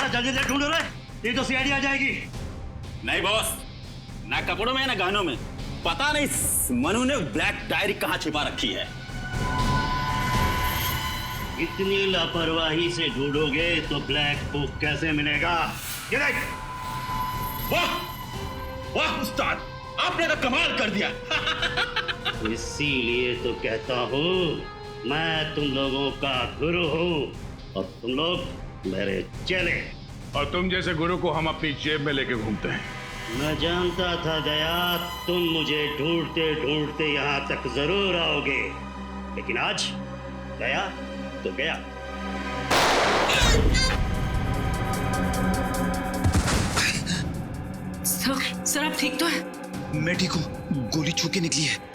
जल्दी से ढूंढो रे, ये तो सीआईडी आ जाएगी। नहीं बॉस, ना कपड़ों में ना गहनों में, पता नहीं मनु ने ब्लैक डायरी कहाँ छिपा रखी है। इतनी लापरवाही से ढूंढोगे तो ब्लैक बुक कैसे मिलेगा? ये देख। वाह वाह उस्ताद, आपने तो कमाल कर दिया। इसीलिए तो कहता हूँ मैं तुम लोगों का गुरु हूँ और तुम लोग मेरे चेले। और तुम जैसे गुरु को हम अपनी जेब में लेके घूमते हैं। मैं जानता था दया तुम मुझे ढूंढते ढूंढते यहाँ तक जरूर आओगे, लेकिन आज गया तो गया। सर आप ठीक तो है? मैं ठीक हूँ, गोली छू के निकली है।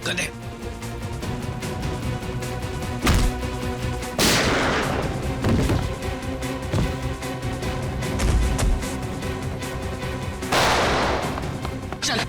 गले चल।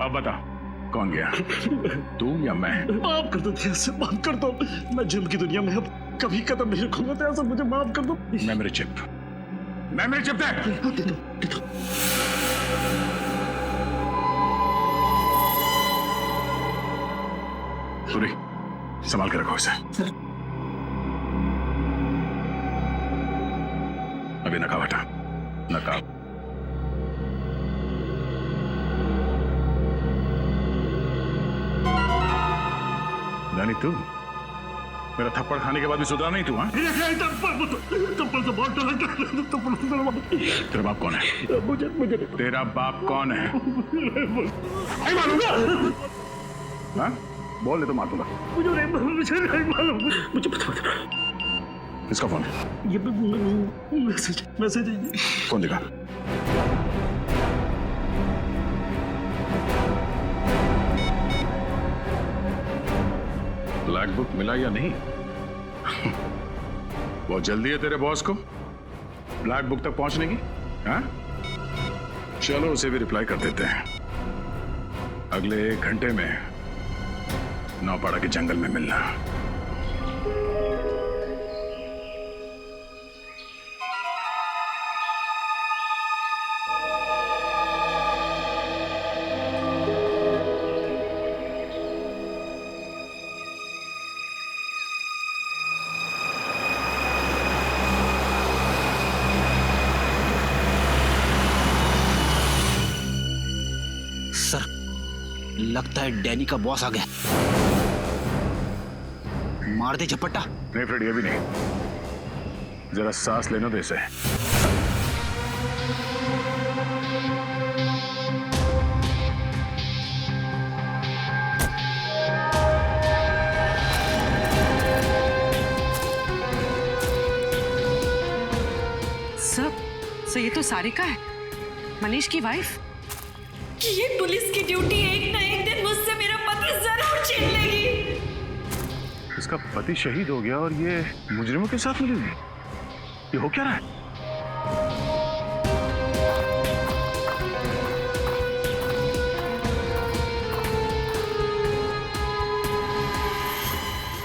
अब बता कौन गया, तू या मैं? माफ कर दो दया से, माफ कर दो। मैं जुल्म की दुनिया में अब कभी कदम नहीं रखूंगा दया से, मुझे माफ कर दो। मेमोरी चिप दे। दे दो। सूरी, संभाल के रखो इसे। अभी नकाब हटा, नकाब। नानी तू मेरा थप्पड़ खाने के बाद भी सुधरा नहीं तू? हाँ, तेरा बाप कौन है? मुझे तेरा बाप कौन है? नहीं मालूंगा। हाँ? बोल ले तो मार दूंगा। मुझे नहीं मालूम। मुझे पता। किसका फोन है? ये मैसेज है। फोन दिखा। ब्लैक बुक मिला या नहीं? बहुत जल्दी है तेरे बॉस को ब्लैक बुक तक पहुंचने की। हाँ? चलो उसे भी रिप्लाई कर देते हैं। अगले 1 घंटे में नौपाड़ा के जंगल में मिलना। सर, लगता है डैनी का बॉस आ गया। मार दे झपट्टा। नहीं फ्रेडी, अभी नहीं, जरा सांस लेने दे इसे। सर ये तो सारिका है, मनीष की वाइफ। ये पुलिस की ड्यूटी एक ना एक दिन मुझसे मेरा पति जरूर छीन लेगी। इसका पति शहीद हो गया और ये मुजरिमों के साथ मिली हुई। ये हो क्या रहा है?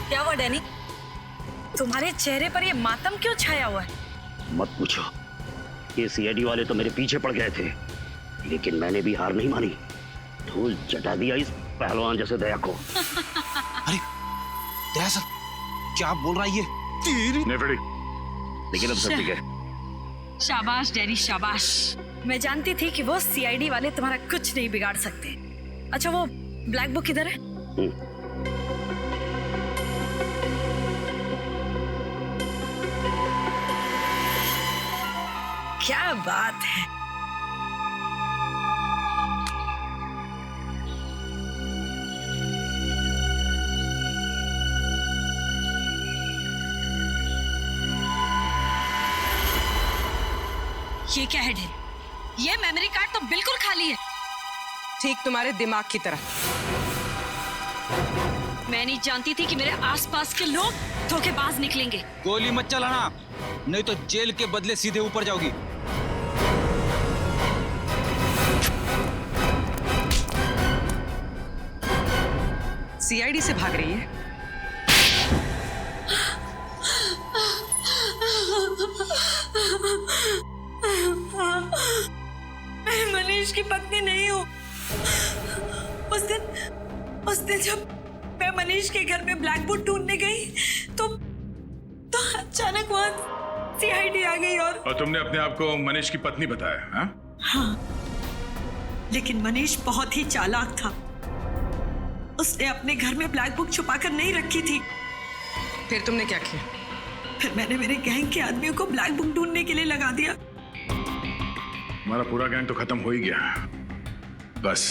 क्या हुआ डैनी, तुम्हारे चेहरे पर ये मातम क्यों छाया हुआ है? मत पूछो, ये सीआईडी वाले तो मेरे पीछे पड़ गए थे, लेकिन मैंने भी हार नहीं मानी। धूल चटा दिया इस पहलवान जैसे दया को। अरे दया सर, क्या आप बोल रहा है ये? नहीं फ्रेडी, लेकिन अब सब ठीक है। शाबाश डैनी शाबाश। मैं जानती थी कि वो सीआईडी वाले तुम्हारा कुछ नहीं बिगाड़ सकते। अच्छा वो ब्लैक बुक किधर है? क्या बात है। ये क्या है ढेर? ये मेमोरी कार्ड तो बिल्कुल खाली है। ठीक तुम्हारे दिमाग की तरह। मैं नहीं जानती थी कि मेरे आसपास के लोग धोखेबाज निकलेंगे। गोली मत चलाना, नहीं तो जेल के बदले सीधे ऊपर जाओगी। सीआईडी से भाग रही है। मैं मनीष की पत्नी नहीं हूँ। उस दिन जब मैं मनीष के घर में ब्लैक बुक ढूंढने गई तो अचानक वहाँ सीआईडी आ गई और तुमने अपने आप को मनीष की पत्नी बताया? हाँ, लेकिन मनीष बहुत ही चालाक था। उसने अपने घर में ब्लैक बुक छुपाकर नहीं रखी थी। फिर तुमने क्या किया? फिर मैंने मेरे गैंग के आदमियों को ब्लैक बुक ढूंढने के लिए लगा दिया। हमारा पूरा गैंग तो खत्म हो ही गया, बस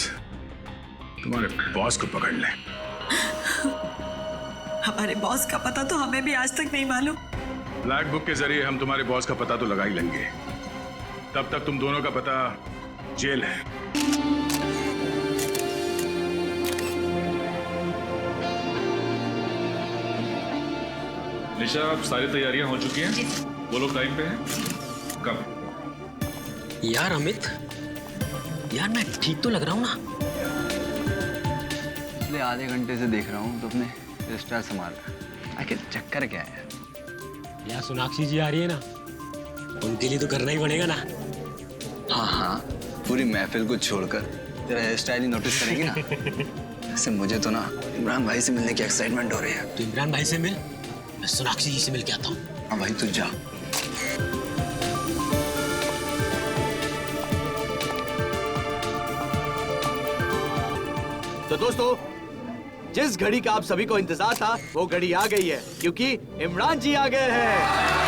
तुम्हारे बॉस को पकड़ ले। हमारे बॉस का पता तो हमें भी आज तक नहीं मालूम। ब्लैक बुक के जरिए हम तुम्हारे बॉस का पता तो लगा ही लेंगे। तब तक तुम दोनों का पता जेल है। निशा, अब सारी तैयारियां हो चुकी हैं? वो लोग टाइम पे हैं? कब? यार अमित, यार मैं ठीक तो लग रहा हूँ ना? पिछले आधे घंटे से देख रहा हूँ तो अपने स्टाइल संभाल रहा है। आखिर चक्कर क्या है? यार सोनाक्षी जी आ रही है ना, उनके लिए तो करना ही पड़ेगा ना। हाँ हाँ, पूरी महफिल को छोड़कर तेरा हेयर स्टाइल ही नोटिस करेगी ना। वैसे मुझे तो ना इमरान भाई से मिलने की एक्साइटमेंट हो रही है। तो इमरान भाई से मिल, मैं सोनाक्षी जी से मिल के आता हूँ। हाँ भाई, तू जा। तो दोस्तों, जिस घड़ी का आप सभी को इंतजार था वो घड़ी आ गई है, क्योंकि इमरान जी आ गए हैं।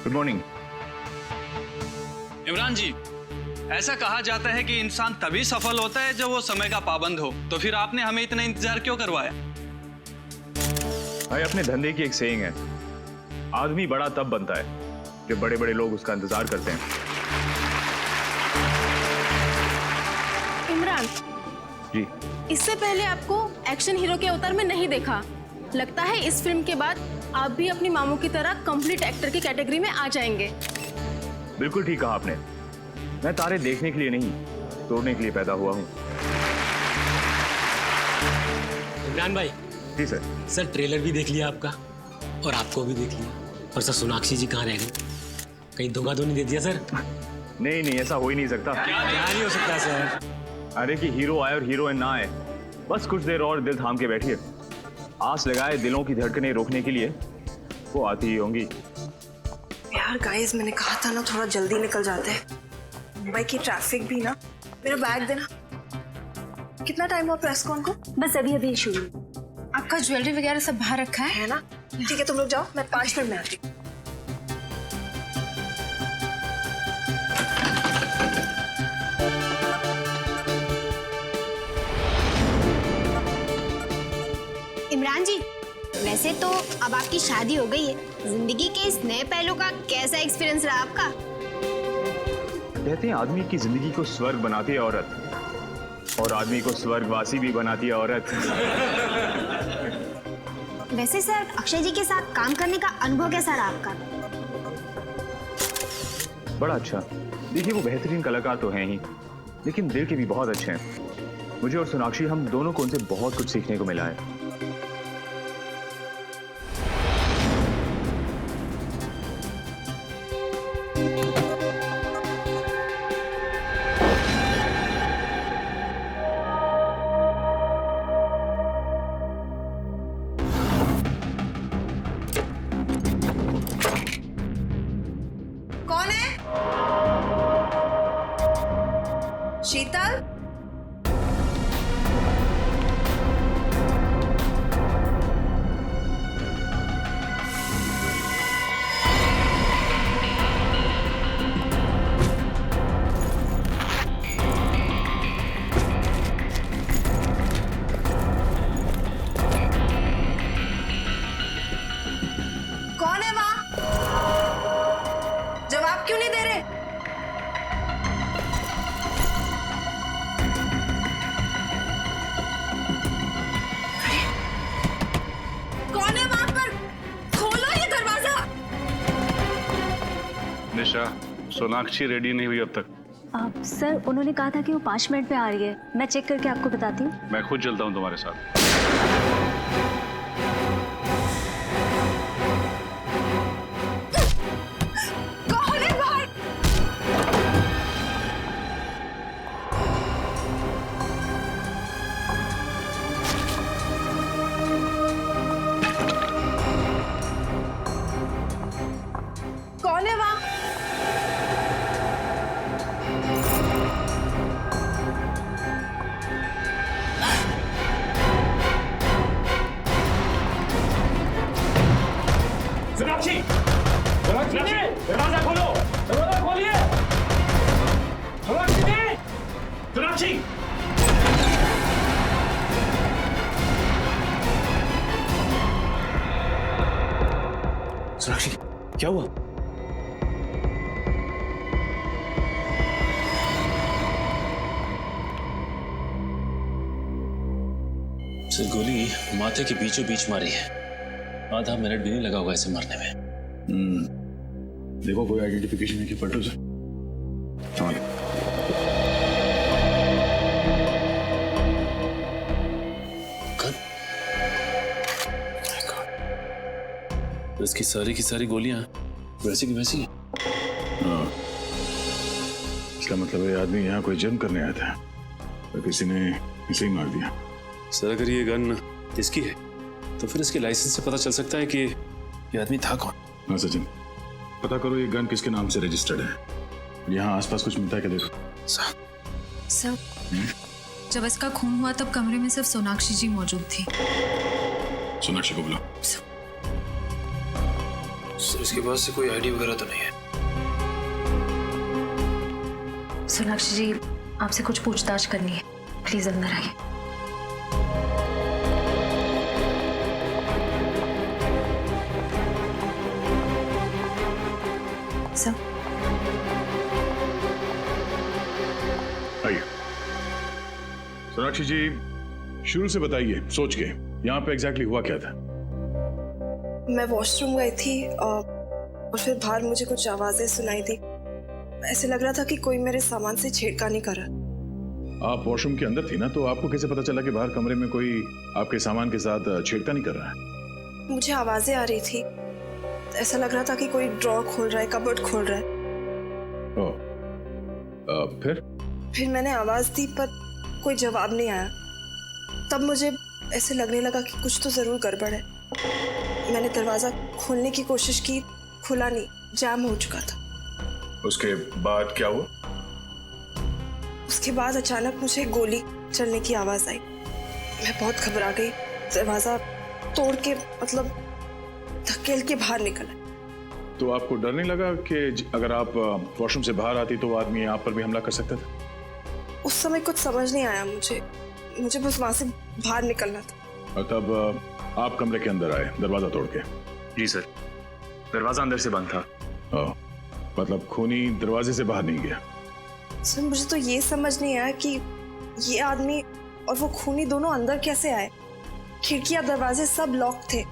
Good morning. इमरान जी, ऐसा कहा जाता है कि इंसान तभी सफल होता है जब वो समय का पाबंद हो। तो फिर आपने हमें इतना इंतजार क्यों करवाया? भाई, अपने धंधे की एक सेइंग है, आदमी बड़ा तब बनता है जब बड़े बड़े लोग उसका इंतजार करते हैं। इमरान जी, इससे पहले आपको एक्शन हीरो के अवतार में नहीं देखा। लगता है इस फिल्म के बाद आप भी अपनी मामू की तरह कंप्लीट एक्टर की कैटेगरी में आ जाएंगे। बिल्कुल ठीक कहा आपने। मैं तारे देखने के लिए नहीं, तोड़ने के लिए पैदा हुआ हूँ। इमरान भाई। जी सर। सर ट्रेलर भी देख लिया आपका, और आपको भी देख लिया। और सर सोनाक्षी जी कहाँ रह गई? कहीं धोखा तो नहीं दे दिया सर? नहीं नहीं, ऐसा हो ही नहीं सकता। क्या नहीं हो सकता सर? अरे कि हीरो आए और हीरोइन ना आए, बस कुछ देर और दिल थाम के बैठिए। आस लगाए दिलों की धड़कनें रोकने के लिए वो आती ही होंगी। यार गाइस, मैंने कहा था ना थोड़ा जल्दी निकल जाते हैं। मुंबई की ट्रैफिक भी ना। मेरा बैग देना। कितना टाइम हुआ प्रेस कॉन को? बस अभी शुरू। आपका ज्वेलरी वगैरह सब बाहर रखा है ना? ठीक है, तुम लोग जाओ, मैं 5 मिनट में आती हूँ। इमरान जी, वैसे तो अब आपकी शादी हो गई है, जिंदगी के इस नए पहलू का कैसा एक्सपीरियंस रहा आपका? कहते हैं आदमी की जिंदगी को स्वर्ग बनाती है औरत, और आदमी को स्वर्गवासी भी बनाती है औरत। वैसे सर, अक्षय जी के साथ काम करने का अनुभव कैसा रहा आपका? बड़ा अच्छा। देखिए, वो बेहतरीन कलाकार तो हैं ही, लेकिन दिल के भी बहुत अच्छे हैं। मुझे और सोनाक्षी, हम दोनों को उनसे बहुत कुछ सीखने को मिला है। कौन है? शीतल? कौन है वहां? जवाब क्यों नहीं दे रहे? कौन है वहां पर? खोलो ये दरवाजा। निशा, सोनाक्षी रेडी नहीं हुई अब तक। सर उन्होंने कहा था कि वो 5 मिनट में आ रही है। मैं चेक करके आपको बताती हूँ। मैं खुद चलता हूँ तुम्हारे साथ। कौन है बाहर? कौन है वहां? सोनाक्षी! सोनाक्षी जी! दरवाजा खोलो! दरवाजा खोलिए! सोनाक्षी जी! सोनाक्षी! सोनाक्षी क्या हुआ? सर गोली माथे के बीचों बीच मारी है। आधा मिनट भी नहीं लगा होगा इसे मरने में। देखो कोई आइडेंटिफिकेशन है कि पलटू से। हाँ। तो इसकी की सारी गोलियां वैसी की वैसी हैं। हाँ। इसका मतलब है आदमी यहाँ कोई जर्म करने आया था तो किसी ने इसे ही मार दिया। सर अगर ये गन इसकी है तो फिर इसके लाइसेंस से पता चल सकता है कि ये आदमी था कौन। हाँ सचिन, पता करो ये गन किसके नाम से रजिस्टर्ड है। यहाँ आसपास कुछ मिलता है क्या? देखो सर जब इसका खून हुआ तब कमरे में सिर्फ सोनाक्षी जी मौजूद थी। सोनाक्षी को बुलाओ। सर इसके पास से कोई आईडी वगैरह तो नहीं है। सोनाक्षी जी आपसे कुछ पूछताछ करनी है, प्लीज अंदर आइए। सर आइए। सोनाक्षी जी शुरू से बताइए सोच के यहाँ पे एग्जैक्टली हुआ क्या था? मैं वॉशरूम गई थी और फिर बाहर मुझे कुछ आवाजें सुनाई दी। ऐसे लग रहा था कि कोई मेरे सामान से छेड़खानी कर रहा। आप वॉशरूम के अंदर थी ना, तो आपको कैसे पता चला कि बाहर कमरे में कोई आपके सामान के साथ छेड़खानी कर रहा है? मुझे आवाजें आ रही थी। ऐसा लग रहा था कि कोई ड्रॉर खोल रहा है, कबर्ड खोल रहा है। फिर मैंने आवाज दी पर कोई जवाब नहीं आया। तब मुझे ऐसे लगने लगा कि कुछ तो जरूर गड़बड़ है। मैंने दरवाजा खोलने की कोशिश की, खुला नहीं, जाम हो चुका था। उसके बाद क्या हुआ? उसके बाद अचानक मुझे गोली चलने की आवाज आई। मैं बहुत घबरा गई। दरवाजा तोड़ के मतलब धकेल के बाहर निकला। तो आपको डर नहीं लगा कि अगर आप वॉशरूम से बाहर आती तो वो आदमी आप पर भी हमला कर सकता था? उस समय कुछ समझ नहीं आया मुझे बस वहां से बाहर निकलना था। और तब आप कमरे के अंदर आए दरवाजा तोड़ के? जी सर, दरवाजा अंदर से बंद था। मतलब खूनी दरवाजे से बाहर नहीं गया? सर मुझे तो ये समझ नहीं आया कि ये आदमी और वो खूनी दोनों अंदर कैसे आए। खिड़कियां दरवाजे सब लॉक थे।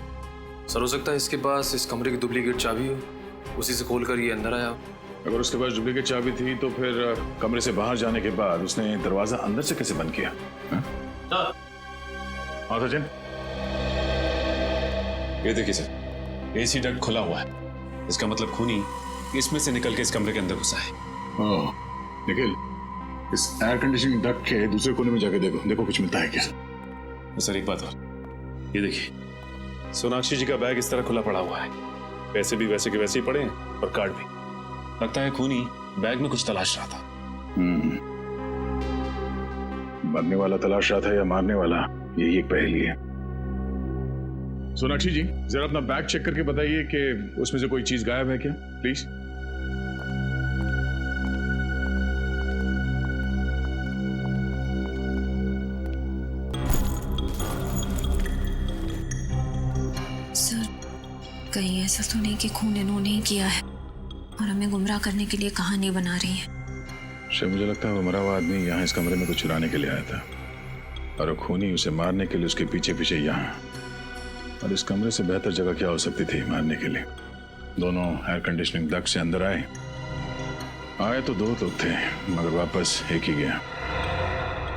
सर हो सकता है इसके पास इस कमरे की डुप्लीकेट चाबी हो, उसी से खोलकर ये अंदर आया। अगर उसके पास डुप्लीकेट चाबी थी तो फिर कमरे से बाहर जाने के बाद उसने दरवाजा अंदर से कैसे बंद किया? हाँ सचिन, ये देखिए सर, एसी डक्ट खुला हुआ है। इसका मतलब खूनी इसमें से निकल के इस कमरे के अंदर घुसा है। निखिल, इस एयर कंडीशनिंग डक्ट के दूसरे कोने में जाके देखो कुछ मिलता है क्या? सर एक बात और, ये देखिए सोनाक्षी जी का बैग इस तरह खुला पड़ा हुआ है। पैसे भी वैसे के वैसे ही पड़े हैं और कार्ड भी। लगता है खूनी बैग में कुछ तलाश रहा था। मरने वाला तलाश रहा था या मारने वाला, यही एक पहेली है। सोनाक्षी जी, जरा अपना बैग चेक करके बताइए कि उसमें से कोई चीज गायब है क्या, प्लीज। सर, कहीं ऐसा तो नहीं कि खून इन्होंने ही किया है और हमें गुमराह करने के लिए कहानी बना रही है। शायद मुझे लगता है वो मरा हुआ आदमी यहाँ इस कमरे में कुछ चुराने के लिए आया था और वो खूनी उसे मारने के लिए उसके पीछे पीछे यहाँ। और इस कमरे से बेहतर जगह क्या हो सकती थी मारने के लिए। दोनों एयर कंडीशनिंग डक्ट से अंदर आए तो 2 लोग थे, मगर वापस एक ही गया।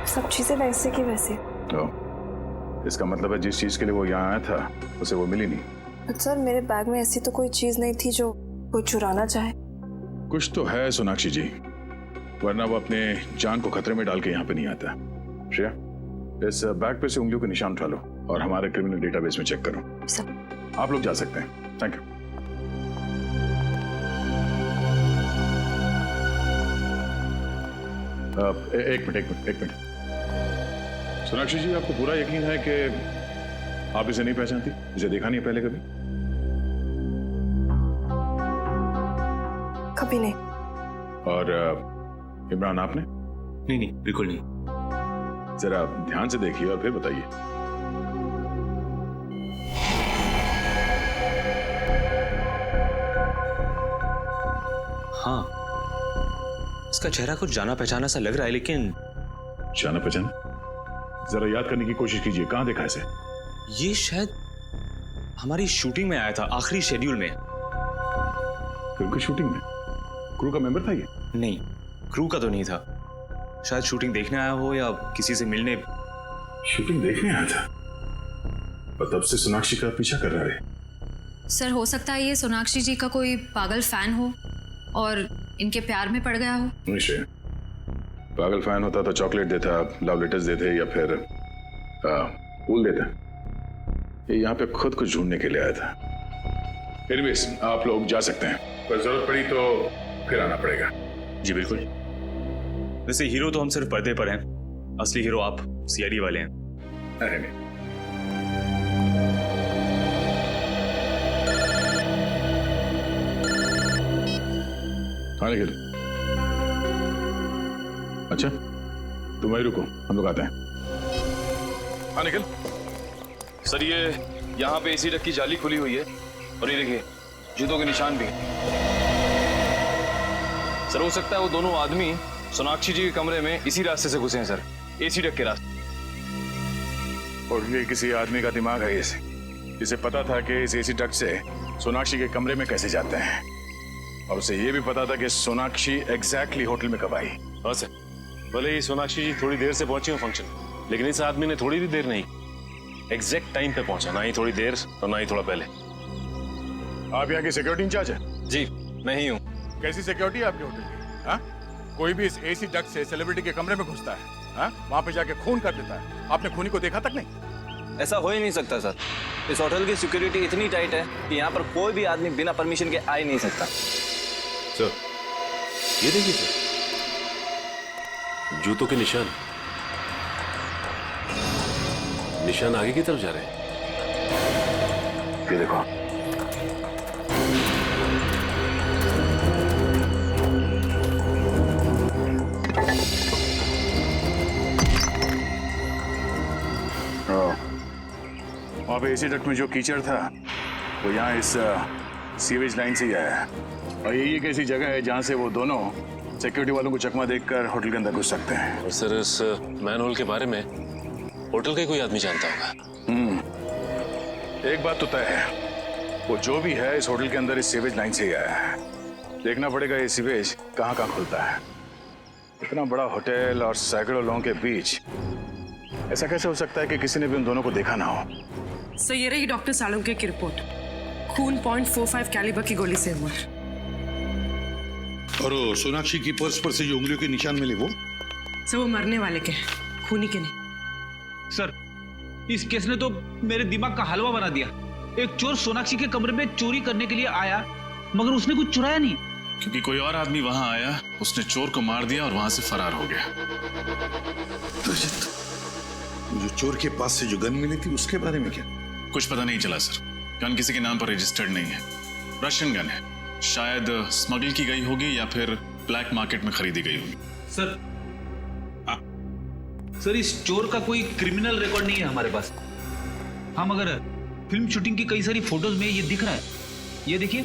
सब चीजें वैसे की वैसे। तो इसका मतलब है जिस चीज के लिए वो यहाँ आया था उसे वो मिली नहीं। पर सर, मेरे बैग में ऐसी तो कोई चीज नहीं थी जो कोई चुराना चाहे। कुछ तो है सोनाक्षी जी, वरना वो अपने जान को खतरे में डाल के यहाँ पे नहीं आता। श्रेया, इस बैग पे से उंगलियों के निशान उठा लो और हमारे क्रिमिनल डेटाबेस में चेक करो। सब आप लोग जा सकते हैं। Thank you. एक मिनट। सोनाक्षी जी, आपको पूरा यकीन है कि आप इसे नहीं पहचानती? इसे देखा नहीं पहले कभी? कभी नहीं। और इमरान, आपने? नहीं, बिल्कुल नहीं। जरा ध्यान से देखिए और फिर बताइए। हाँ, इसका चेहरा कुछ जाना पहचाना सा लग रहा है, लेकिन जाना पहचाना? जरा याद करने की कोशिश कीजिए, कहां देखा इसे? ये शायद हमारी शूटिंग में आया था, आखिरी शेड्यूल में। फिल्म की शूटिंग में? क्रू का मेंबर था ये? नहीं, क्रू का तो नहीं था। शायद शूटिंग देखने आया हो या किसी से मिलने। शूटिंग देखने आया था और तब से सोनाक्षी का पीछा कर रहा है। सर, हो सकता है ये सोनाक्षी जी का कोई पागल फैन हो और इनके प्यार में पड़ गया हो। निश्चय, पागल फैन होता तो चॉकलेट देता, लव लेटर्स देते या फिर फूल देता। ये यहाँ पे खुद कुछ ढूंढने के लिए आया था। एनीवेज, आप लोग जा सकते हैं, पर जरूरत पड़ी तो फिर आना पड़ेगा। जी बिल्कुल। वैसे हीरो तो हम सिर्फ पर्दे पर हैं, असली हीरो आप सीआईडी वाले हैं। अरे नहीं। हाँ निखिल, अच्छा तुम वहीं रुको, हम लोग आते हैं। हाँ निखिल। सर, ये यहाँ पे एसी डक की जाली खुली हुई है और ये देखिए जूतों के निशान भी। सर, हो सकता है वो दोनों आदमी सोनाक्षी जी के कमरे में इसी रास्ते से घुसे हैं सर, एसी डक के रास्ते। और ये किसी आदमी का दिमाग है इसे पता था कि इस एसी डक से सोनाक्षी के कमरे में कैसे जाते हैं, और उसे ये भी पता था कि सोनाक्षी एग्जैक्टली होटल में कब आई। हाँ सर, भले ही सोनाक्षी जी थोड़ी देर से पहुंची हो फंक्शन, लेकिन इस आदमी ने थोड़ी भी देर नहीं, एग्जैक्ट टाइम पे पहुंचा, ना ही थोड़ी देर और ना ही थोड़ा पहले। आप यहाँ की सिक्योरिटी इंचार्ज है? जी मैं ही हूँ। कैसी सिक्योरिटी है आपके होटल की? हाँ, कोई भी इस एसी डक से सेलिब्रिटी के कमरे में घुसता है, हाँ, वहाँ पे जाके खून कर देता है। आपने खूनी को देखा तक नहीं? ऐसा हो ही नहीं सकता सर। इस होटल की सिक्योरिटी इतनी टाइट है कि यहाँ पर कोई भी आदमी बिना परमिशन के आ ही नहीं सकता। सर, ये देखिए सर, जूतों के निशान आगे की तरफ जा रहे हैं। ये देखो, वहाँ पे एसी डक्ट में जो कीचड़ था वो यहाँ इस सीवेज लाइन से ही आया है, और यही एक ऐसी जगह है जहाँ से वो दोनों सिक्योरिटी वालों को चकमा देखकर होटल के अंदर घुस सकते हैं। और सर, इस मैनहोल के बारे में होटल का कोई आदमी जानता होगा। एक बात तो तय है, वो जो भी है इस होटल के अंदर इस सीवेज लाइन से ही आया है। देखना पड़ेगा ये सीवेज कहाँ कहाँ खुलता है। इतना बड़ा होटल और सैकड़ों लोगों के बीच ऐसा कैसे हो सकता है कि किसी ने भी उन दोनों को देखा ना हो? सर, ये रही डॉक्टर सालुंके की रिपोर्ट। खून .45 कैलिबर की गोली से हुआ। और सोनाक्षी की पर्स पर से जो उंगलियों के निशान मिले वो? सर, वो मरने वाले के, खूनी के नहीं। सर, इस केस ने तो मेरे दिमाग का हलवा बना दिया। एक चोर सोनाक्षी के कमरे में चोरी करने के लिए आया, मगर उसने कुछ चुराया नहीं। क्योंकि कोई और आदमी वहां आया, उसने चोर को मार दिया और वहां से फरार हो गया। रजत, जो चोर के पास से जो गन मिली थी उसके बारे में क्या? कुछ पता नहीं चला सर। गन किसी के नाम पर रजिस्टर्ड नहीं है, रशियन गन है। शायद स्मगल की गई होगी या फिर ब्लैक मार्केट में खरीदी गई होगी। सर सर, इस चोर का कोई क्रिमिनल रिकॉर्ड नहीं है हमारे पास। हम अगर फिल्म शूटिंग की कई सारी फोटोज में ये दिख रहा है, ये देखिए।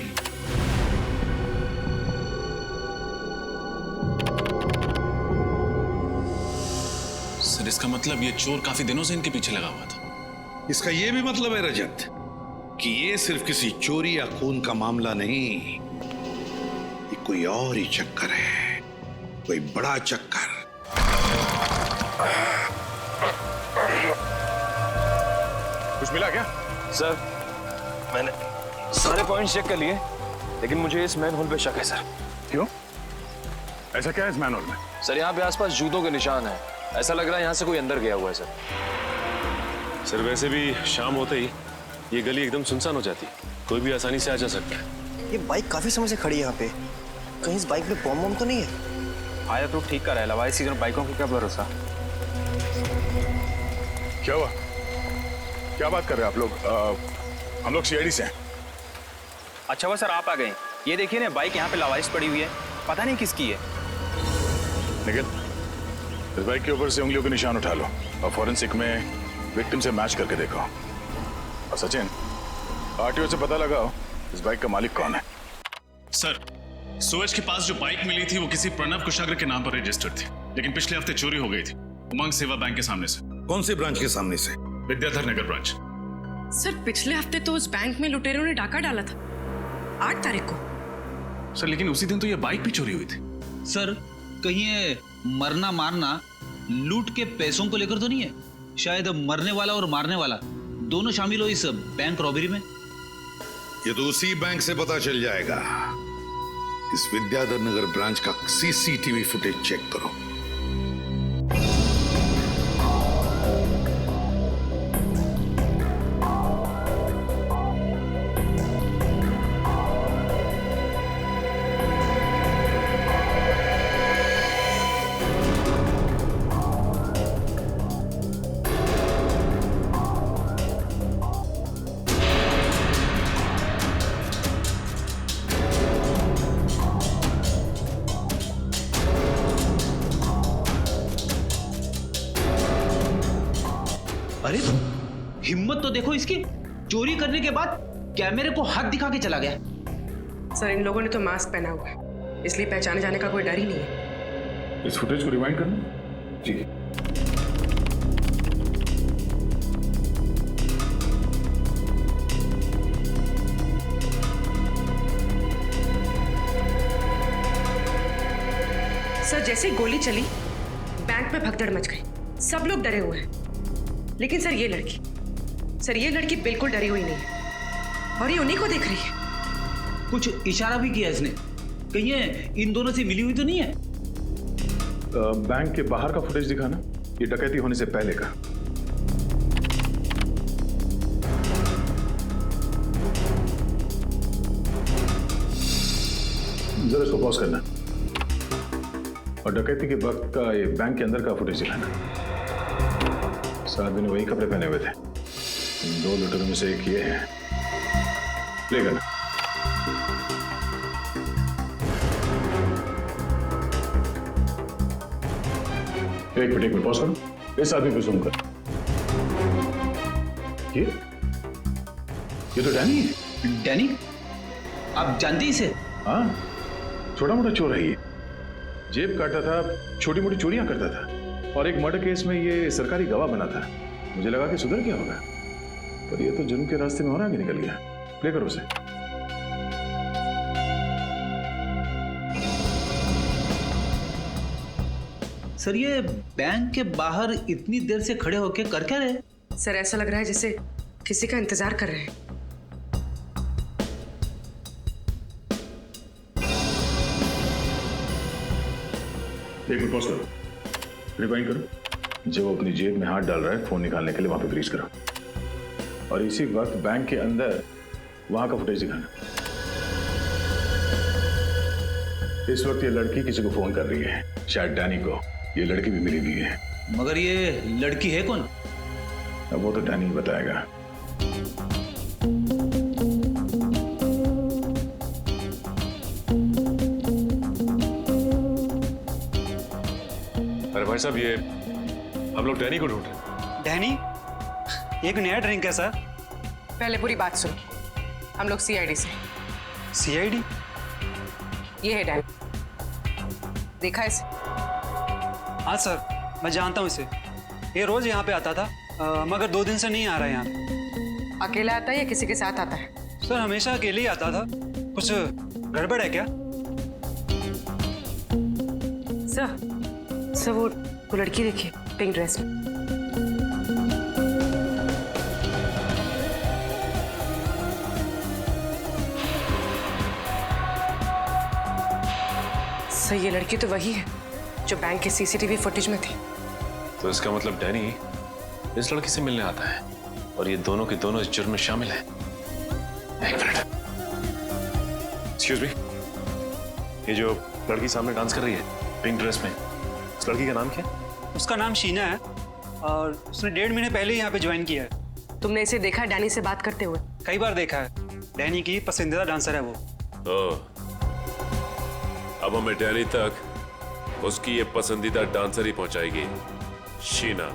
सर इसका मतलब ये चोर काफी दिनों से इनके पीछे लगा हुआ था। इसका ये भी मतलब है रजत कि ये सिर्फ किसी चोरी या खून का मामला नहीं, ये कोई और ही चक्कर है, कोई बड़ा चक्कर। कुछ मिला क्या? सर मैंने सारे पॉइंट्स चेक कर लिए, लेकिन मुझे इस मैन होल पे शक है सर। क्यों? ऐसा क्या है इस मैन होल में? सर यहाँ पे आसपास जूतों के निशान हैं, ऐसा लग रहा है यहाँ से कोई अंदर गया हुआ है सर। सर वैसे भी शाम होते ही ये गली एकदम सुनसान हो जाती है, कोई भी आसानी से आ जा सकता है। ये बाइक काफी समय से खड़ी है यहाँ पे, कहीं इस बाइक में बम तो नहीं है? आया तो ठीक कर रहा है, सीजन बाइकों की क्या भरोसा। क्या हुआ? क्या बात कर रहे हैं आप लोग? हम लोग सीआईडी से हैं। अच्छा हुआ सर आप आ गए। ये देखिए ना, बाइक यहाँ पे लावारिस पड़ी हुई है, पता नहीं किसकी है। निखिल, इस बाइक के ऊपर से उंगलियों के निशान उठा लो और फॉरेंसिक में विक्टिम से मैच करके देखो। और सचिन, आरटीओ से पता लगाओ इस बाइक का मालिक कौन है। सर, सूरज के पास जो बाइक मिली थी वो किसी प्रणव कुशाग्र के नाम पर रजिस्टर्ड थी, लेकिन पिछले हफ्ते चोरी हो गई थी उमंग सेवा बैंक के सामने से। कौन से ब्रांच के सामने से? विद्याधर नगर ब्रांच। सर पिछले हफ्ते तो उस बैंक में लुटेरों ने डाका डाला था, 8 तारीख को। सर लेकिन उसी दिन तो ये बाइक भी चोरी हुई थी। सर कहीं ये मरना मारना लूट के पैसों को लेकर तो नहीं है? शायद मरने वाला और मारने वाला दोनों शामिल हो इस बैंक रॉबरी में। ये तो उसी बैंक से पता चल जाएगा। इस विद्याधर नगर ब्रांच का सीसीटीवी फुटेज चेक करो। अरे हिम्मत तो देखो इसकी, चोरी करने के बाद कैमरे को हाथ दिखा के चला गया। सर इन लोगों ने तो मास्क पहना हुआ है, इसलिए पहचाने जाने का कोई डर ही नहीं है। इस फुटेज को रिवाइंड करना। जी। सर जैसे गोली चली बैंक में भगदड़ मच गई, सब लोग डरे हुए हैं। लेकिन सर ये लड़की बिल्कुल डरी हुई नहीं है और ये उन्हीं को देख रही है। कुछ इशारा भी किया इसने, कहीं ये इन दोनों से मिली हुई तो नहीं है? बैंक के बाहर का फुटेज दिखाना, ये डकैती होने से पहले का। जरा इसको पॉज करना और डकैती के वक्त का ये बैंक के अंदर का फुटेज दिखाना। साथ में वही कपड़े पहने हुए थे, इन 2 लुटेरों में से एक ये है। प्ले करना। एक मिनट पॉज करो, इस आदमी को जूम कर। ये तो डैनी है। डैनी? आप जानते हैं इसे? हाँ, छोटा मोटा चोर है ये, जेब काटता था, छोटी मोटी चोरियां करता था और एक मर्डर केस में ये सरकारी गवाह बना था। मुझे लगा कि सुधर गया होगा, पर ये तो जुर्म के रास्ते में और आगे निकल गया। प्ले करो उसे। सर ये बैंक के बाहर इतनी देर से खड़े होके कर क्या रहे? सर ऐसा लग रहा है जैसे किसी का इंतजार कर रहे हैं। एक मिनट पॉज करो, रिवाइंड करो। जब वो अपनी जेब में हाथ डाल रहा है फोन निकालने के लिए, वहां पे फ्रीज करो और इसी वक्त बैंक के अंदर वहां का फुटेज दिखाना। इस वक्त ये लड़की किसी को फोन कर रही है, शायद डैनी को। ये लड़की भी मिली हुई है। मगर ये लड़की है कौन? अब वो तो डैनी ही बताएगा। अरे भाई साहब, ये हम लोग डैनी को ढूंढ रहे हैं। डैनी? एक नया ड्रिंक है सर। पहले पूरी बात सुनो। हम लोग सीआईडी से। सीआईडी? ये है डैनी, देखा इसे? हाँ सर, मैं जानता हूँ इसे। ये रोज यहाँ पे आता था, मगर 2 दिन से नहीं आ रहा है यहाँ पे। अकेला आता है या किसी के साथ आता है? सर हमेशा अकेले ही आता था। कुछ गड़बड़ है क्या? सर वो लड़की देखिए, पिंक ड्रेस में। सर ये लड़की तो वही है जो बैंक के सीसीटीवी फुटेज में थी। तो इसका मतलब डैनी इस लड़की से मिलने आता है और ये दोनों के दोनों इस जुर्म में शामिल हैं। एक मिनट, एक्सक्यूज मी, ये जो लड़की सामने डांस कर रही है पिंक ड्रेस में, उस लड़की का नाम क्या है? उसका नाम शीना है और उसने 1.5 महीने पहले ही यहाँ पे ज्वाइन किया है। तुमने इसे देखा है डैनी से बात करते हुए? कई बार देखा है। डैनी की पसंदीदा डांसर है वो। अब हमें डैनी तक उसकी ये पसंदीदा डांसर ही पहुंचाएगी, शीना।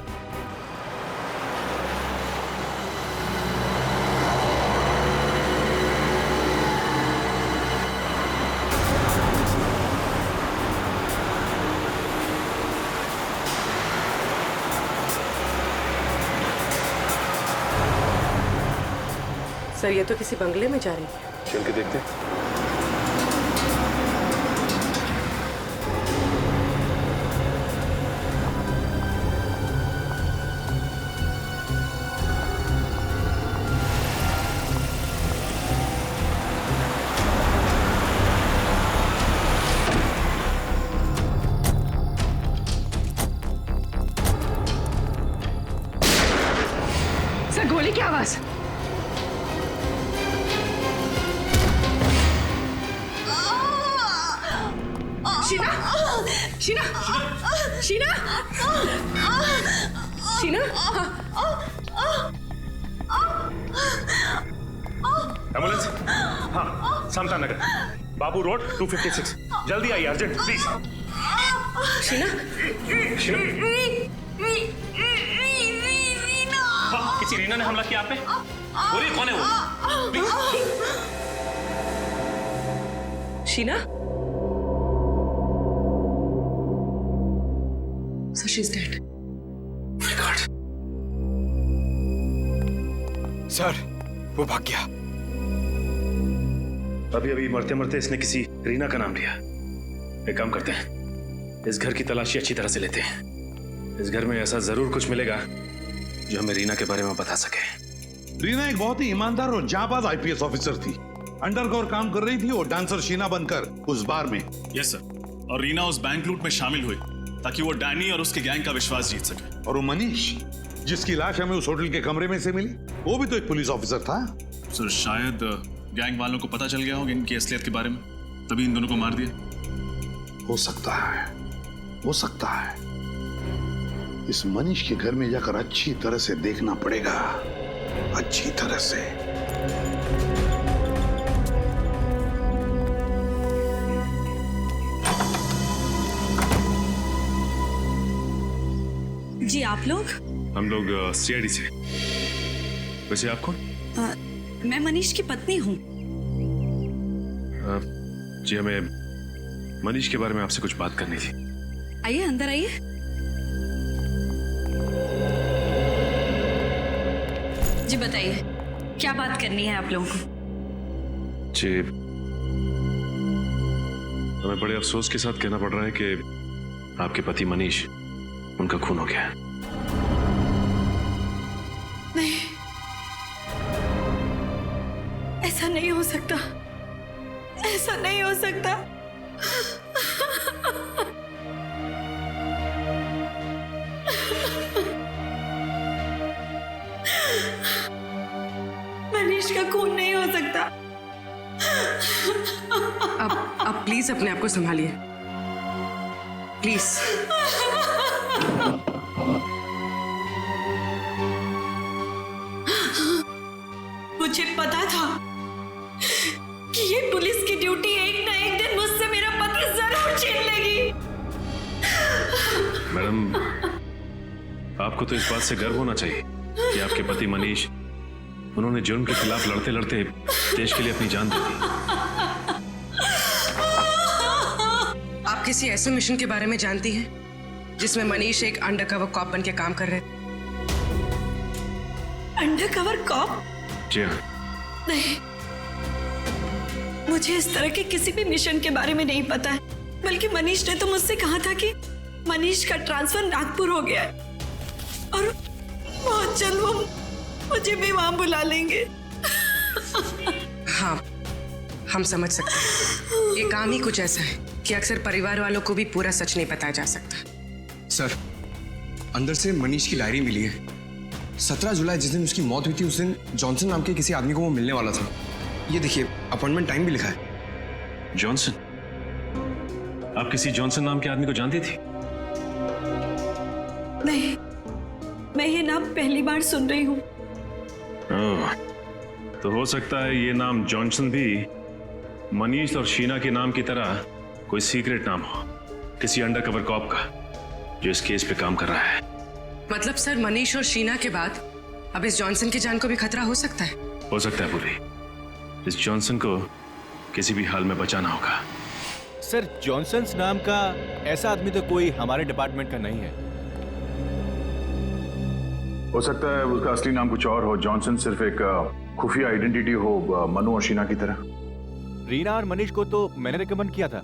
सर ये तो किसी बंगले में जा रही है। चल के देखते हैं। सर गोली की आवाज। शीना, शीना, शीना, शीना। एम्बुलेंस? हाँ, समता नगर, बाबू रोड 256। जल्दी आइए, अर्जेंट प्लीज। शीना, शीना, किसी रीना ने हमला किया आप पे? बोलिए कौन है वो? Sheena? So she's dead. Oh my God. Sir, वो भाग गया। अभी मरते मरते इसने किसी रीना का नाम लिया। एक काम करते हैं, इस घर की तलाशी अच्छी तरह से लेते हैं। इस घर में ऐसा जरूर कुछ मिलेगा जो हमें रीना के बारे में बता सके। रीना एक बहुत ही ईमानदार और जांबाज आईपीएस ऑफिसर थी। अंडरकवर काम कर रही थी और डांसर शीना बनकर उस बार में। यस सर, और रीना उस बैंक लूट में शामिल हुई ताकि वो डैनी और उसके गैंग का विश्वास जीत सके। और वो मनीष जिसकी लाश हमें उस होटल के कमरे में से मिली, वो भी तो एक पुलिस ऑफिसर था। सर शायद गैंग वालों को पता चल गया होगा इनकी असलियत के बारे में, तभी इन दोनों को मार दिया। हो सकता है, हो सकता है। इस मनीष के घर में जाकर अच्छी तरह से देखना पड़ेगा, अच्छी तरह से। जी आप लोग? हम लोग सीआईडी से। वैसे आप कौन? मैं मनीष की पत्नी हूँ। जी हमें मनीष के बारे में आपसे कुछ बात करनी थी। आइए अंदर आइए। जी बताइए, क्या बात करनी है आप लोगों को? जी हमें बड़े अफसोस के साथ कहना पड़ रहा है कि आपके पति मनीष, उनका खून हो गया। नहीं, ऐसा नहीं हो सकता, ऐसा नहीं हो सकता। मनीष का खून नहीं हो सकता। अब प्लीज प्लीज अपने आप को संभालिए, प्लीज। मुझे पता था कि ये पुलिस की ड्यूटी एक ना एक दिन मुझसे मेरा पति जरूर छीन लेगी। मैडम, आपको तो इस बात से गर्व होना चाहिए कि आपके पति मनीष, उन्होंने जुर्म के खिलाफ लड़ते लड़ते देश के लिए अपनी जान दे दी। आप किसी ऐसे मिशन के बारे में जानती हैं जिसमें मनीष एक अंडरकवर कॉप बन के काम कर रहे थे? Undercover corp? जी हाँ। नहीं, मुझे इस तरह के किसी भी मिशन के बारे में नहीं पता है। बल्कि मनीष ने तो मुझसे कहा था कि मनीष का ट्रांसफर नागपुर हो गया है और बहुत जल्द वो मुझे भी वहां बुला लेंगे। हाँ, हम समझ सकते हैं। ये काम ही कुछ ऐसा है कि अक्सर परिवार वालों को भी पूरा सच नहीं बताया जा सकता। सर, अंदर से मनीष की डायरी मिली है। 17 जुलाई जिस दिन उसकी मौत हुई थी, उस दिन जॉनसन नाम के किसी आदमी को वो मिलने वाला था। ये देखिए, अपॉइंटमेंट टाइम भी लिखा है। जॉनसन? आप किसी जॉनसन नाम के आदमी को जानती थी? नहीं, मैं ये नाम पहली बार सुन रही हूँ। तो हो सकता है ये नाम जॉनसन भी मनीष और शीना के नाम की तरह कोई सीक्रेट नाम हो, किसी अंडरकवर कॉप का जो इस केस पे काम कर रहा है। मतलब सर, मनीष और शीना के बाद अब इस जॉनसन की जान को भी खतरा हो सकता है? हो सकता है पूरी। इस जॉनसन को किसी भी हाल में बचाना होगा। सर, जॉनसन नाम का ऐसा आदमी तो कोई हमारे डिपार्टमेंट का नहीं है। हो सकता है उसका असली नाम कुछ और हो। जॉनसन सिर्फ एक खुफिया आइडेंटिटी हो, मनु और शीना की तरह। रीना और मनीष को तो मैंने रिकमेंड किया था,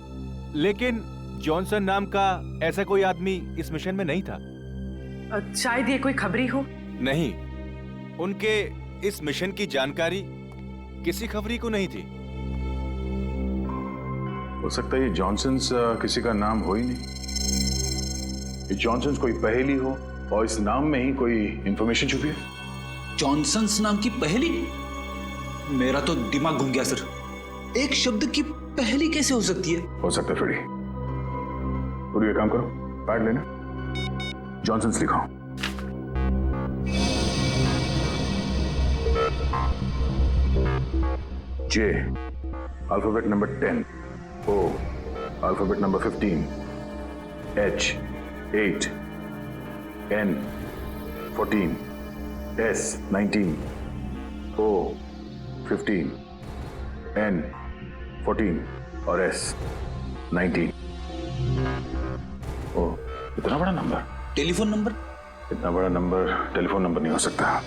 लेकिन जॉनसन नाम का ऐसा कोई आदमी इस मिशन में नहीं था। शायद ये कोई खबरी हो। नहीं, उनके इस मिशन की जानकारी किसी खबरी को नहीं थी। हो सकता है ये जॉनसन्स किसी का नाम हो ही नहीं। ये जॉनसन्स कोई पहेली हो और इस नाम में ही कोई इंफॉर्मेशन छुपी है। जॉनसन्स नाम की पहेली? मेरा तो दिमाग घूम गया सर। एक शब्द की पहेली कैसे हो सकती है? हो सकता है फ्रेडी। पूरी ये काम करो, पैड लेना, जॉनसन्स लिखो। J, alphabet number 10. O, alphabet number 15. H, 8. N, 14. S, 19. O, 15. N, 14. और S, 19. ओ, इतना बड़ा नंबर? Telephone number? इतना बड़ा नंबर टेलीफोन नंबर नहीं हो सकता।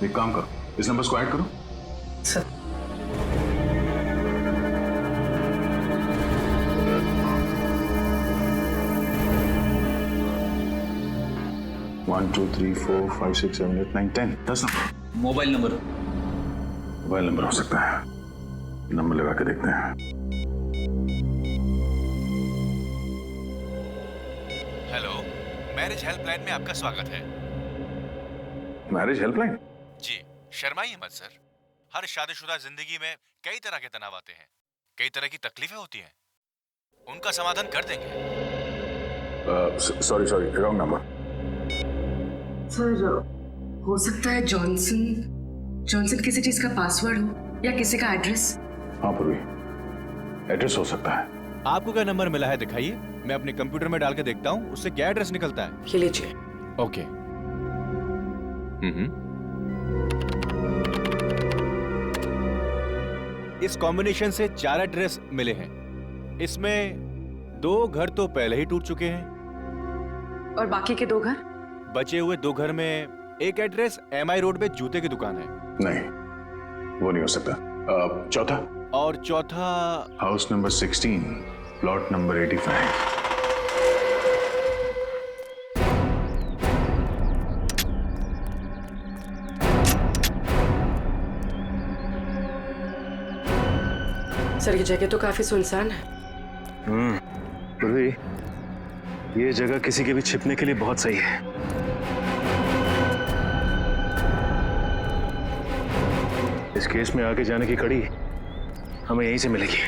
एक काम करो, इस नंबर को ऐड करो। Sir, 1 2 3 4 5 6 7 8 9 10 10 number. Mobile number? Mobile number हो सकता है। नंबर लगा के देखते हैं। हेलो, मैरिज हेल्पलाइन में आपका स्वागत है। Marriage helpline? जी, शर्माइए मत सर। हर शादीशुदा जिंदगी में कई तरह के तनाव आते हैं, कई तरह की तकलीफें होती हैं। उनका समाधान कर देंगे। Sorry, wrong number. सर, हो सकता है जॉनसन किसी चीज का पासवर्ड हो या किसी का एड्रेस। हाँ पूर्वी, एड्रेस हो सकता है। आपको क्या नंबर मिला है दिखाइए, मैं अपने कंप्यूटर में डाल के देखता हूँ उससे क्या एड्रेस निकलता है। ये लीजिए। ओके। इस कॉम्बिनेशन से 4 एड्रेस मिले हैं। इसमें 2 घर तो पहले ही टूट चुके हैं। और बाकी के 2 घर? बचे हुए 2 घर में एक एड्रेस MI रोड पे जूते की दुकान है। नहीं, वो नहीं हो सकता। चौथा? और चौथा house number 16, plot number 85। Sir, ये जगह तो काफी सुनसान है। पूर्वी, ये जगह किसी के भी छिपने के लिए बहुत सही है। इस केस में आगे जाने की कड़ी हमें यहीं से मिलेगी।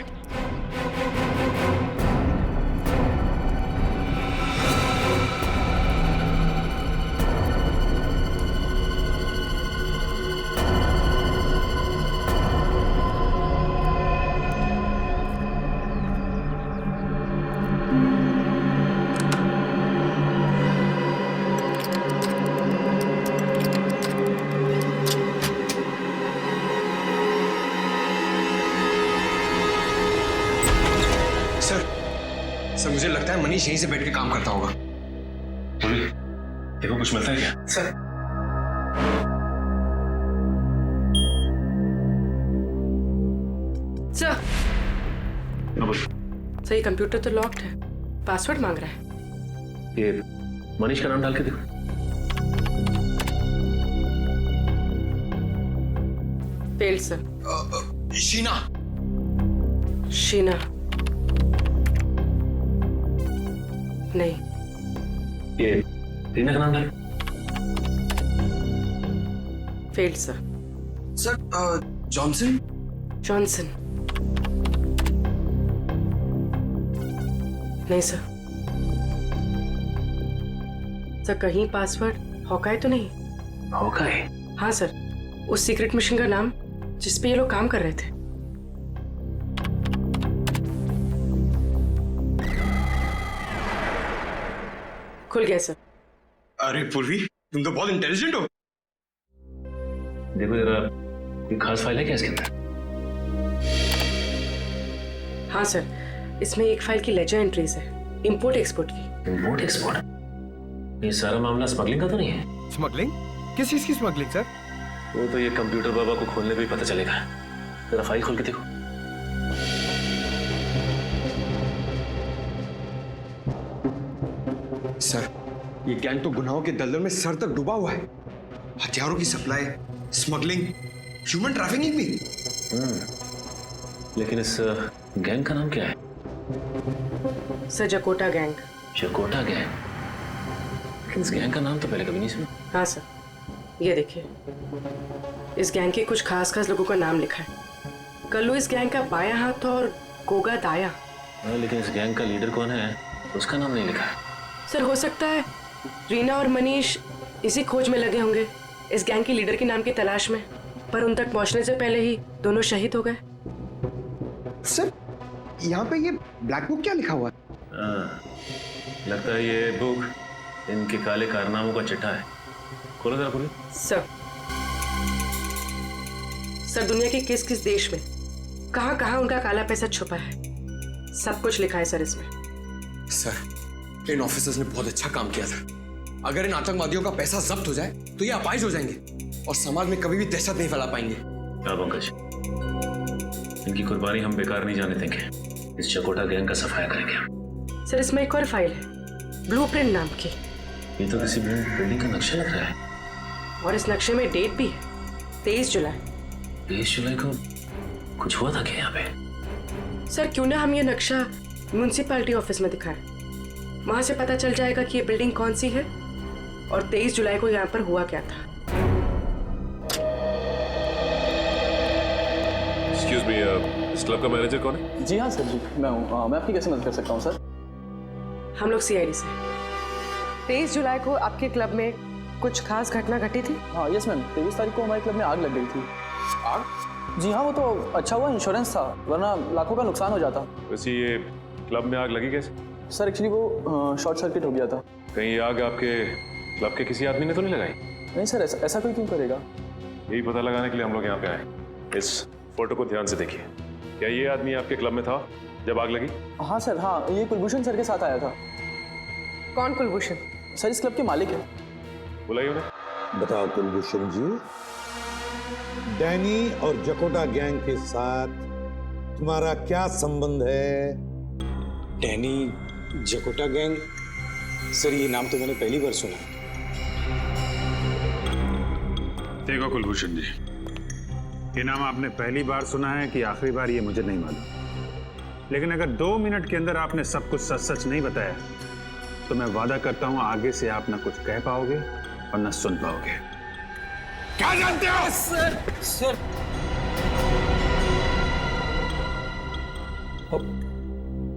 मनीष यहीं से बैठ के काम करता होगा। देखो कुछ मिलता है क्या? सर सर ये कंप्यूटर तो लॉक्ड है, पासवर्ड मांग रहा है। ये मनीष का नाम डाल के देखो। Fail sir. शीना। शीना नहीं। ये रीना का नाम डाल। Fail sir. Sir Johnson. Johnson नहीं सर। सर कहीं पासवर्ड हॉकाई तो नहीं? हॉकाई? हाँ सर, उस सीक्रेट मिशन का नाम जिसपे ये लोग काम कर रहे थे। खुल गया सर। अरे पूर्वी, तुम तो बहुत इंटेलिजेंट हो। देखो जरा, कोई खास फाइल है क्या इसके अंदर? हाँ सर, इसमें एक फाइल की लेजर एंट्रीज है, इंपोर्ट एक्सपोर्ट की। Import export? ये सारा मामला स्मगलिंग का तो नहीं है? स्मगलिंग? किस चीज की स्मगलिंग सर? वो तो ये कंप्यूटर बाबा को खोलने पे ही पता चलेगा। जरा फाइल खोल के देखो। सर ये गैंग तो गुनाहों के दलदल में सर तक डूबा हुआ है। हथियारों की सप्लाई, स्मगलिंग, ह्यूमन ट्रैफिकिंग भी। लेकिन इस गैंग का नाम क्या है? Sir Jakota gang. Jakota gang? लेकिन इस गैंग का नाम तो पहले कभी नहीं सुना। हाँ सर, ये देखिए, इस गैंग के कुछ खास लोगों का नाम लिखा है। कल्लू इस गैंग का बायां हाथ और गोगा दाया। लेकिन इस गैंग का लीडर कौन है उसका नाम नहीं लिखा है। सर हो सकता है रीना और मनीष इसी खोज में लगे होंगे, इस गैंग के लीडर के नाम की तलाश में, पर उन तक पहुंचने से पहले ही दोनों शहीद हो गए। सर यहाँ पे ये ब्लैक बुक क्या लिखा हुआ है? लगता है ये बुक इनके काले कारनामों का चिट्ठा है। खोलो जरा, खोलो। सर दुनिया के किस किस देश में कहां कहां उनका काला पैसा छुपा है, सब कुछ लिखा है सर इसमें। सर इन ऑफिसर्स ने बहुत अच्छा काम किया था। अगर इन आतंकवादियों का पैसा जब्त हो जाए तो ये अपाहिज हो जाएंगे और समाज में कभी भी दहशत नहीं फैला पाएंगे। पंकज, इनकी कुर्बानी हम बेकार नहीं जाने देंगे। इस चकोटा गैंग का सफाया करेंगे। सर इसमें एक और फाइल है, ब्लूप्रिंट नाम की। ये तो किसी बिल्डिंग का नक्शा लग रहा है। और इस नक्शे में डेट भी है, 23 जुलाई। 23 जुलाई को कुछ हुआ था क्या यहाँ पे? सर क्यों ना हम ये नक्शा म्युनिसिपैलिटी ऑफिस में दिखाएं, वहां से पता चल जाएगा कि ये बिल्डिंग कौन सी है और 23 जुलाई को यहाँ पर हुआ क्या था। Excuse me, इस क्लब का मैनेजर कौन है? जी हाँ सर जी, मैं हूँ। मैं आपकी कैसे मदद कर सकता हूँ सर? हम लोग CID से। 23 जुलाई को आपके क्लब में कुछ खास घटना घटी थी? हाँ यस मैम, 23 तारीख को हमारे क्लब में आग लग गई थी। आग? जी हाँ, वो तो अच्छा हुआ इंश्योरेंस था, वरना लाखों का नुकसान हो जाता। वैसे ये क्लब में आग लगी कैसे? सर एक्चुअली वो शॉर्ट सर्किट हो गया था। कहीं आग आपके क्लब के किसी आदमी ने तो नहीं लगाई? नहीं सर, ऐसा कोई क्यों करेगा? यही पता लगाने के लिए हम लोग यहाँ पे आए। इस फोटो को ध्यान से देखिए। क्या ये आदमी आपके क्लब में था जब आग लगी? हाँ सर, हाँ, ये कुलभूषण सर के साथ आया था। कौन कुलभूषण? सर इस क्लब के मालिक है। बुलाइए उन्हें। बताओ कुलभूषण जी, डैनी और जकोटा गैंग के साथ तुम्हारा क्या संबंध है? Danny, जकोटा gang? सर ये नाम तो मैंने पहली बार सुना। देखो कुलभूषण जी, ये नाम आपने पहली बार सुना है कि आखिरी बार, ये मुझे नहीं मालूम। लेकिन अगर 2 मिनट के अंदर आपने सब कुछ सच सच नहीं बताया तो मैं वादा करता हूं आगे से आप ना कुछ कह पाओगे और ना सुन पाओगे। क्या जानते हो? सर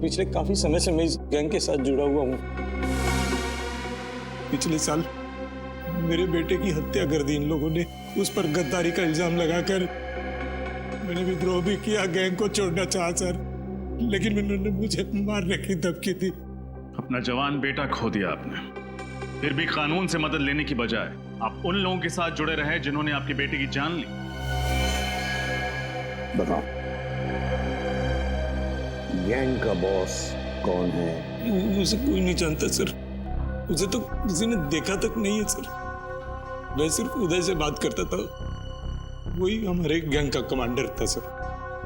पिछले काफी समय से मैं इस गैंग के साथ जुड़ा हुआ हूँ। पिछले साल मेरे बेटे की हत्या कर दी इन लोगों ने। उस पर गद्दारी का इल्जाम लगाकर मैंने विद्रोह भी किया, गैंग को छोड़ना चाहा सर, लेकिन उन्होंने मुझे मारने की धमकी दी। अपना जवान बेटा खो दिया आपने, फिर भी कानून से मदद लेने की बजाय आप उन लोगों के साथ जुड़े रहे जिन्होंने आपके बेटे की जान ली। बताओ, गैंग का बॉस कौन है? उसे कोई नहीं जानता सर, उसे तो किसी ने देखा तक नहीं है सर। मैं सिर्फ उदय से बात करता था, वही हमारे गैंग का कमांडर था सर।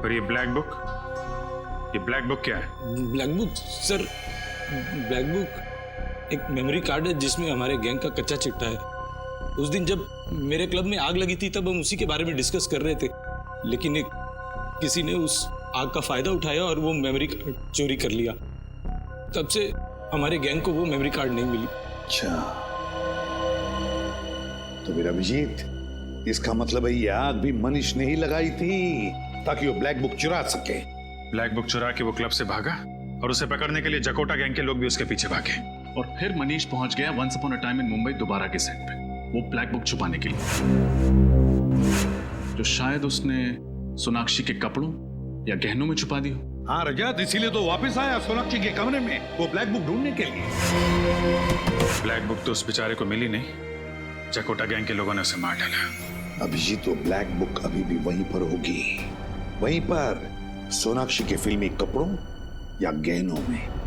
पर ये ब्लैक बुक क्या है? Black book sir, black book एक मेमोरी कार्ड है जिसमें हमारे गैंग का कच्चा चिट्ठा है। उस दिन जब मेरे क्लब में आग लगी थी तब हम उसी के बारे में डिस्कस कर रहे थे, लेकिन किसी ने उस आग का फायदा उठाया और वो मेमोरी कार्ड चोरी कर लिया। तब से हमारे गैंग को वो मेमोरी कार्ड नहीं मिली। अच्छा, तो मेरा अभिजीत, इसका मतलब है ये आग भी मनीष ने ही लगाई थी ताकि वो ब्लैक बुक चुरा सके। ब्लैक बुक चुरा के वो क्लब से भागा और उसे पकड़ने के लिए जकोटा गैंग के लोग भी उसके पीछे भागे। और फिर मनीष पहुंच गया once upon a time in Mumbai दोबारा के सेट पे, वो ब्लैक बुक छुपाने के लिए, जो शायद उसने सोनाक्षी के कपड़ों या गहनों में छुपा दी हो। हाँ रजत, इसीलिए तो वापस आया सोनाक्षी के कमरे में वो ब्लैक बुक ढूंढने के लिए। ब्लैक बुक तो उस बेचारे को मिली नहीं, जकोटा गैंग के लोगों ने उसे मार डाला। अभिजीत, वो ब्लैक बुक अभी भी वहीं पर होगी, वहीं पर सोनाक्षी के फिल्मी कपड़ों या गहनों में।